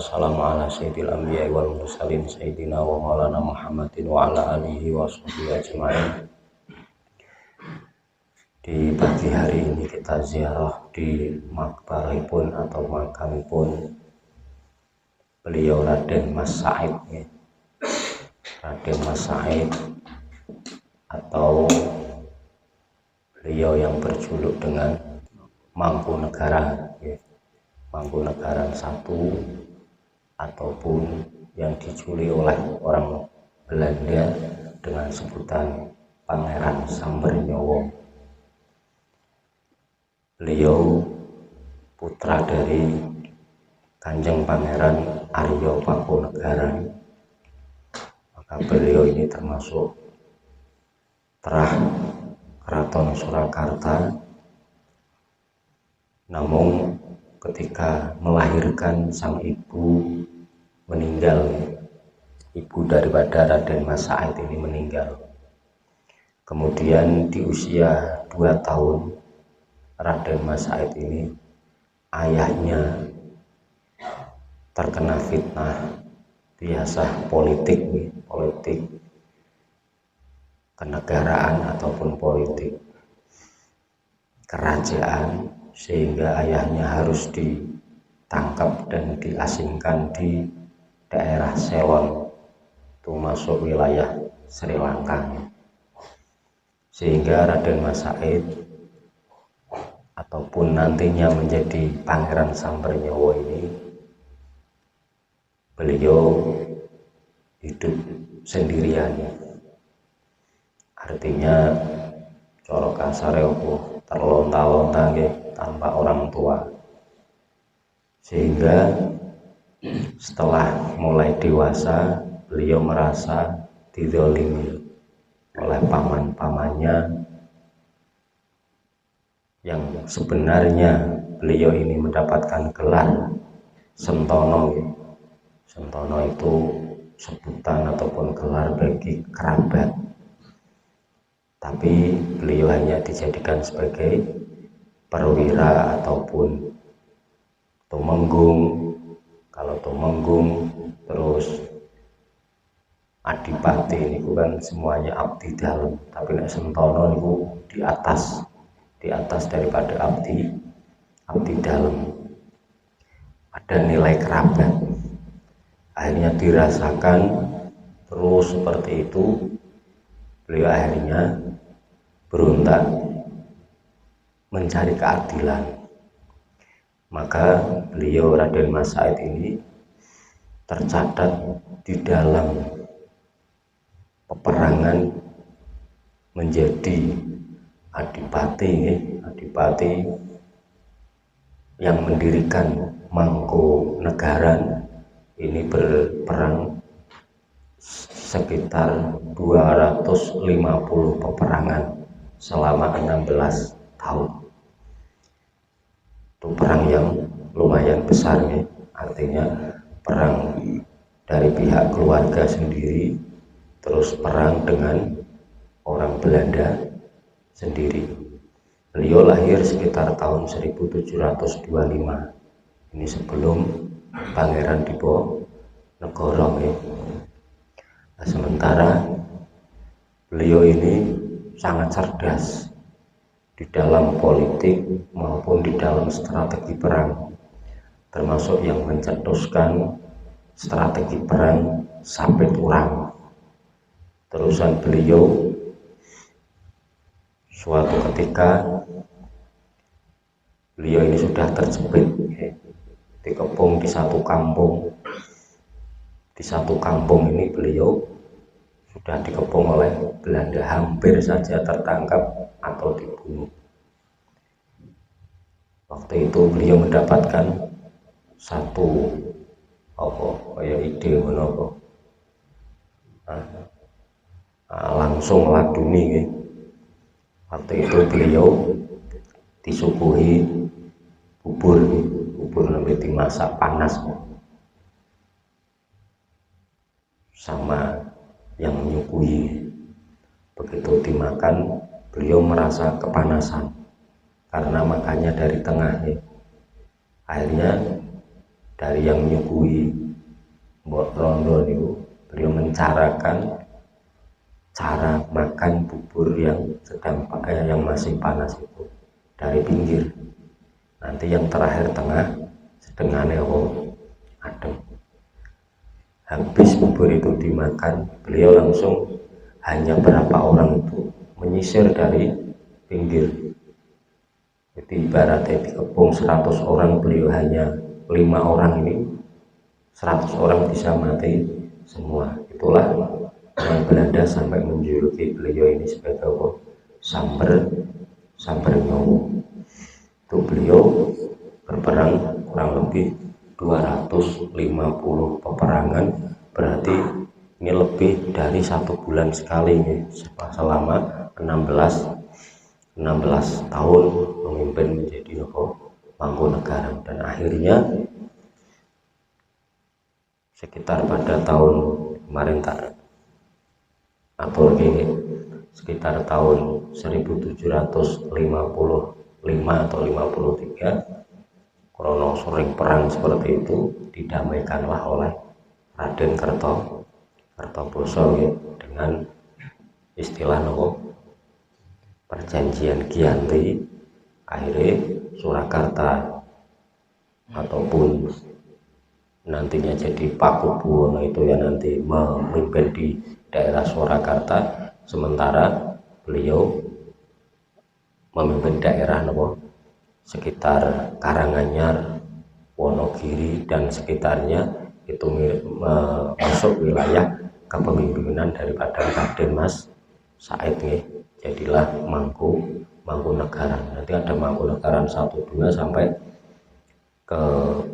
wassalamu ala sayyidil anbiya'i wal mursalin sayyidina wa maulana Muhammadin wa ala alihi wa sahbihi ajma'in. Di pagi hari ini kita ziarah di makbaripun atau makamipun beliau Raden Mas Said, Raden Mas Said atau beliau yang berjuluk dengan Mangkunagaran, Mangkunagaran I ataupun yang dijuluki oleh orang Belanda dengan sebutan Pangeran Sambernyowo. Beliau putra dari Kanjeng Pangeran Arya Pakunagaran. Maka beliau ini termasuk terah Keraton Surakarta. Namun ketika melahirkan sang ibu meninggal, ibu daripada Raden Mas Said ini meninggal. Kemudian di usia 2 tahun Raden Mas Said ini ayahnya terkena fitnah, biasa politik kenegaraan ataupun politik kerajaan, sehingga ayahnya harus ditangkap dan diasingkan di daerah Ceylon, itu masuk wilayah Sri Lanka. Sehingga Raden Mas Said ataupun nantinya menjadi Pangeran Sambernyowo ini, beliau hidup sendirian. Artinya corok kasar terlonta-lonta tanpa orang tua. Sehingga setelah mulai dewasa beliau merasa dizalimi oleh paman-pamannya, yang sebenarnya beliau ini mendapatkan gelar Sentono. Sentono itu sebutan ataupun gelar bagi kerabat, tapi beliau hanya dijadikan sebagai perwira ataupun tumenggung. Kalau tumenggung terus adipati ini kan semuanya abdi dalam, tapi nek Sentono itu di atas daripada abdi dalam, ada nilai kerabat. Akhirnya dirasakan terus seperti itu. Beliau akhirnya berontak mencari keadilan. Maka beliau Raden Mas Said ini tercatat di dalam peperangan menjadi adipati yang mendirikan Mangkunagaran. Ini berperang sekitar 250 peperangan selama 16 tahun. Itu perang yang lumayan besar, artinya perang dari pihak keluarga sendiri, terus perang dengan orang Belanda sendiri. Beliau lahir sekitar tahun 1725. Ini sebelum Pangeran Diponegoro. Nah, sementara beliau ini sangat cerdas di dalam politik maupun di dalam strategi perang, termasuk yang mencetuskan strategi perang sampai turang. Terusan beliau suatu ketika beliau ini sudah terjepit, dikepung di satu kampung. Di satu kampung ini beliau sudah dikepung oleh Belanda, hampir saja tertangkap atau dibunuh. Waktu itu beliau mendapatkan satu ide langsung laduni. Waktu itu beliau disuguhi bubur nanti dimasak panas sama yang menyuguhi. Begitu dimakan, beliau merasa kepanasan karena makannya dari tengah. Akhirnya dari yang menyuguhi mbok rondo niku, beliau mencarakan cara makan bubur yang yang masih panas itu dari pinggir, nanti yang terakhir tengah, sedengane adem. Habis bubur itu dimakan, beliau langsung hanya berapa orang itu menyisir dari pinggir. Jadi ibaratnya dikepung 100 orang, beliau hanya 5 orang, ini 100 orang bisa mati semua. Itulah orang Belanda sampai menjuluki beliau ini sebagai Samber Nyowo. Itu beliau berperang kurang lebih 250 peperangan, berarti ini lebih dari 1 bulan sekali nih, selama 16 tahun memimpin menjadi Mangkunegaran. Dan akhirnya sekitar pada tahun kemarin atau lagi sekitar tahun 1755 atau 53, krono sering perang seperti itu, didamaikanlah oleh Raden Kertoboso dengan istilah perjanjian Giyanti. Akhirnya Surakarta ataupun nantinya jadi Pakubuwono itu ya nanti memimpin di daerah Surakarta, sementara beliau memimpin daerah sekitar Karanganyar, Wonogiri dan sekitarnya, itu masuk wilayah kepemimpinan daripada Raden Mas Said nih. Jadilah Mangkunegaran. Nanti ada Mangkunegaran 1, 2 sampai ke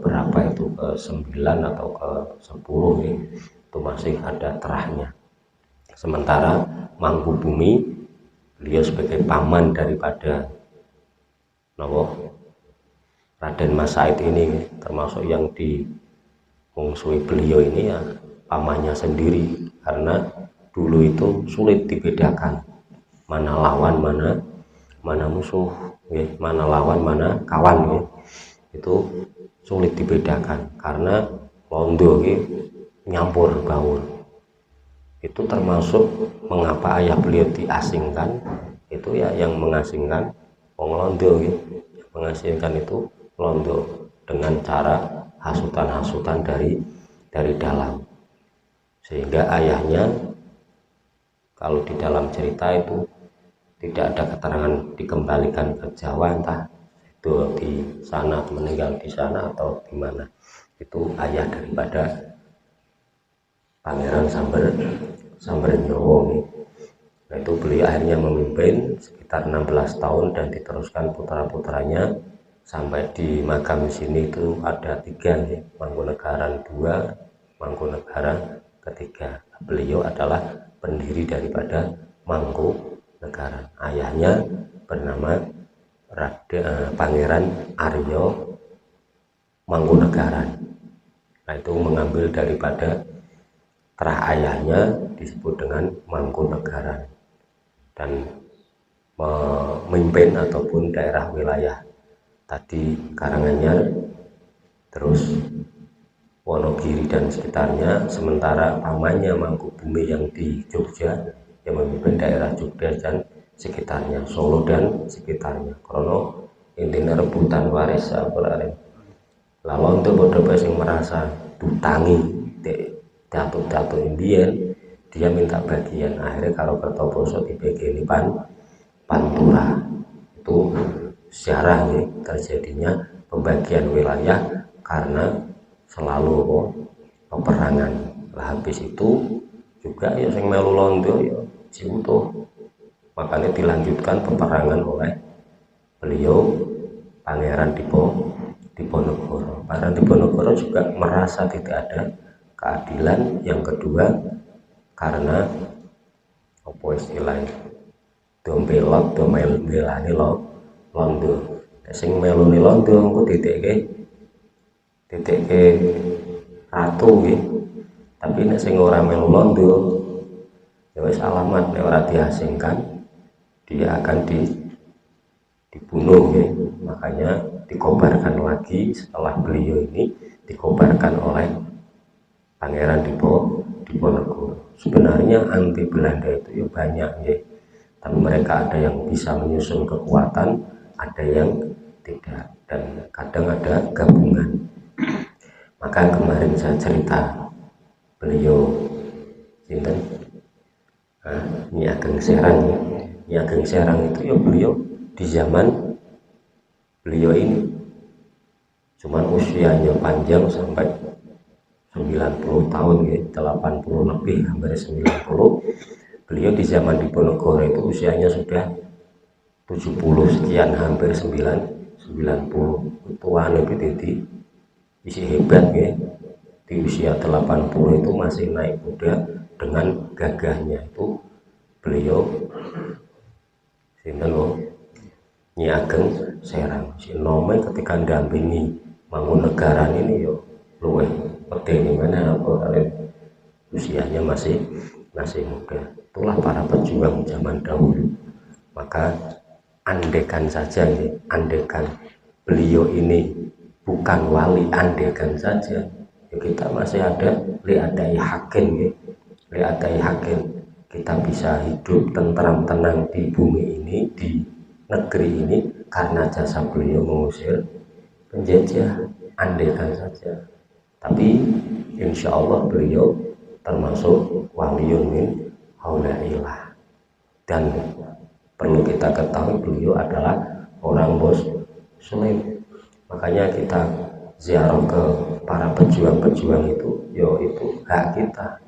berapa itu, ke 9 atau ke 10 nih, itu masih ada terahnya. Sementara Mangkubumi, beliau sebagai paman daripada Raden Mas Said ini, termasuk yang dimungsuhi beliau ini ya pamannya sendiri, karena dulu itu sulit dibedakan mana lawan mana musuh, mana lawan mana kawan, itu sulit dibedakan karena londo nyampur baur. Itu termasuk mengapa ayah beliau diasingkan, itu ya yang mengasingkan wong londo, yang mengasingkan itu londo dengan cara hasutan-hasutan dari dalam, sehingga ayahnya kalau di dalam cerita itu tidak ada keterangan dikembalikan ke Jawa, entah itu di sana meninggal di sana atau di mana. Itu ayah daripada Pangeran Samber Nyowo. Nah, itu beliau akhirnya memimpin sekitar 16 tahun dan diteruskan putra-putranya sampai di makam sini itu ada 3 nih, Mangkunegaran 2, Mangkunegaran ketiga. Beliau adalah pendiri daripada Mangkunegaran. Ayahnya bernama Pangeran Aryo Mangkunegaran. Nah, itu mengambil daripada terah ayahnya disebut dengan Mangkunegaran, dan memimpin ataupun daerah wilayah tadi Karanganyar, terus Wonogiri dan sekitarnya, sementara pamannya Mangkubumi yang di Jogja yang memimpin daerah Jogja dan sekitarnya, Solo dan sekitarnya. Krono intinya rebutan waris apalane. Lawan tuh bodoh yang merasa dutangi datuk Indian, dia minta bagian. Akhirnya kalau Kertoboso dibagi Pantura. Itu sejarah nih terjadinya pembagian wilayah karena selalu peperangan. Lah habis itu juga ya sing melu londo ya diutuh. Makanya dilanjutkan peperangan oleh beliau Pangeran Diponegoro. Pangeran Diponegoro juga merasa tidak ada keadilan. Yang kedua karena apa istilahnya, dombelok domelani londo. Sing meluni londo engko titike ratu nggih. Tapi nek sing ora melu londo ya wis alamat, nek ora diasingkan dia akan dibunuh ya. Makanya dikobarkan lagi setelah beliau ini dikobarkan oleh Pangeran Diponegoro. Sebenarnya anti Belanda itu ya banyak ya, tapi mereka ada yang bisa menyusun kekuatan, ada yang tidak, dan kadang ada gabungan. Maka kemarin saya cerita beliau Sinten Nyi Ageng Serang ya. Nyi Ageng Serang itu ya beliau di zaman beliau ini cuman usianya panjang sampai 90 tahun ya, 80 lebih, hampir 90. Beliau di zaman Diponegoro itu usianya sudah 70 sekian, hampir 90. Tuan itu di isi hebat ya. Di usia 80 itu masih naik kuda dengan gagahnya. Itu beliau sinten loh, Nyi Ageng Serang. Si Nome ketika dampingi Mangkunegaran ini yo luwih penting mana apa kalian usianya masih muda. Itulah para pejuang zaman dahulu. Maka andekan saja ya, andekan beliau ini bukan wali, andekan saja ya, kita masih ada liadai hakim ya, liadai hakim, kita bisa hidup tentram tenang di bumi ini, di negeri ini karena jasa beliau mengusir penjajah, andekan saja. Tapi insya Allah beliau termasuk waliyun min haulaillah, dan perlu kita ketahui beliau adalah orang muslim. Makanya kita ziarah ke para pejuang-pejuang itu, yo itu hak kita.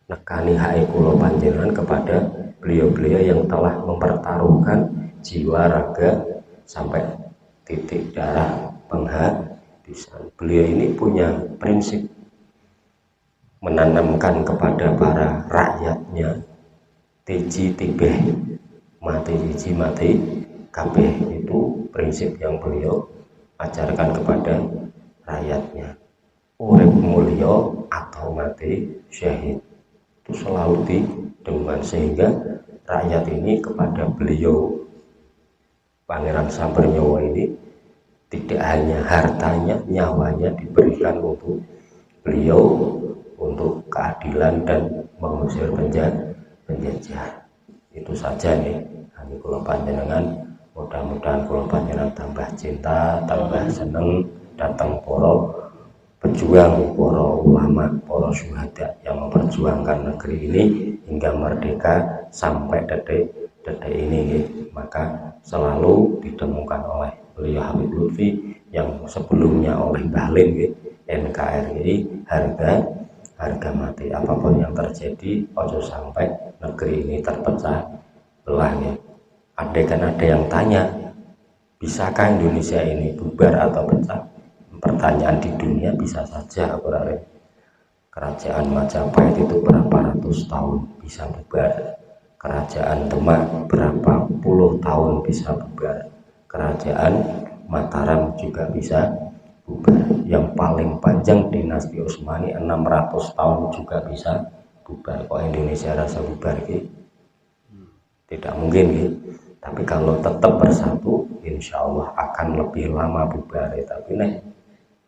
Nekani hak kula panjenengan kepada beliau-beliau yang telah mempertaruhkan jiwa raga sampai titik darah penghabisan. Beliau ini punya prinsip menanamkan kepada para rakyatnya tiji tibeh mati tiji mati kabeh. Itu prinsip yang beliau ajarkan kepada rakyatnya. Urip mulya atau mati syahid, itu selalu didengar, sehingga rakyat ini kepada beliau Pangeran Sambernyawa ini tidak hanya hartanya, nyawanya diberikan untuk beliau, untuk keadilan dan mengusir penjajah. Itu saja nih kami kula panjenengan. Mudah-mudahan kula panjenengan tambah cinta, tambah seneng datang para pejuang, para ulama, para syuhada yang memperjuangkan negeri ini hingga merdeka sampai detik ini. Maka selalu ditemukan oleh beliau Habib Lutfi yang sebelumnya oleh Mbah Lim NKRI, harga mati. Apapun yang terjadi, ojo sampai negeri ini terpecah belah ya. Andaikan ada yang tanya, bisakah Indonesia ini bubar atau pecah? Pertanyaan di dunia bisa saja. Kerajaan Majapahit itu berapa ratus tahun bisa bubar. Kerajaan Demak berapa puluh tahun bisa bubar. Kerajaan Mataram juga bisa bubar. Yang paling panjang dinasti Utsmani 600 tahun juga bisa bubar. Kok Indonesia rasa bubar gitu? Tidak mungkin gitu. Tapi kalau tetap bersatu, insya Allah akan lebih lama bubar. Tapi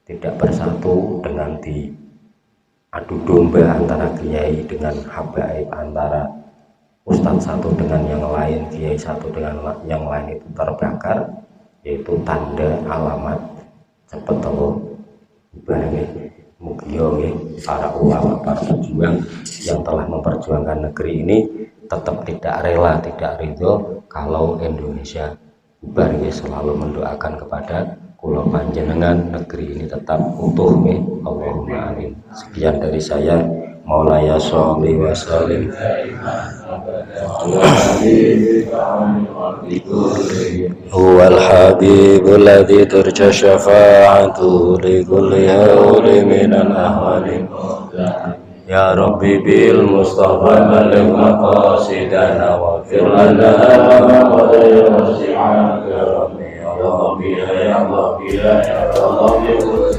tidak bersatu dengan diadu domba antara kiai dengan habaib, antara ustadz satu dengan yang lain, kiai satu dengan yang lain, itu terbakar, yaitu tanda alamat cepet tau bubar. Mugia para ulama, para pejuang yang telah memperjuangkan negeri ini tetap tidak rela, tidak ridho kalau Indonesia bubar. Selalu mendoakan kepada kula panjenengan negeri ini tetap utuh. Allahumma amin. Sekian dari saya. Maulaya sholli wa sallim huwal habibul ladzi turja syafa'atu li kulli hawli minal ahwali. Ya Rabbi bil Mustafa baligh maqasidana wa fir lana wa ya Rabbi ya Rabbi ya Allah ya Allah ya Allah.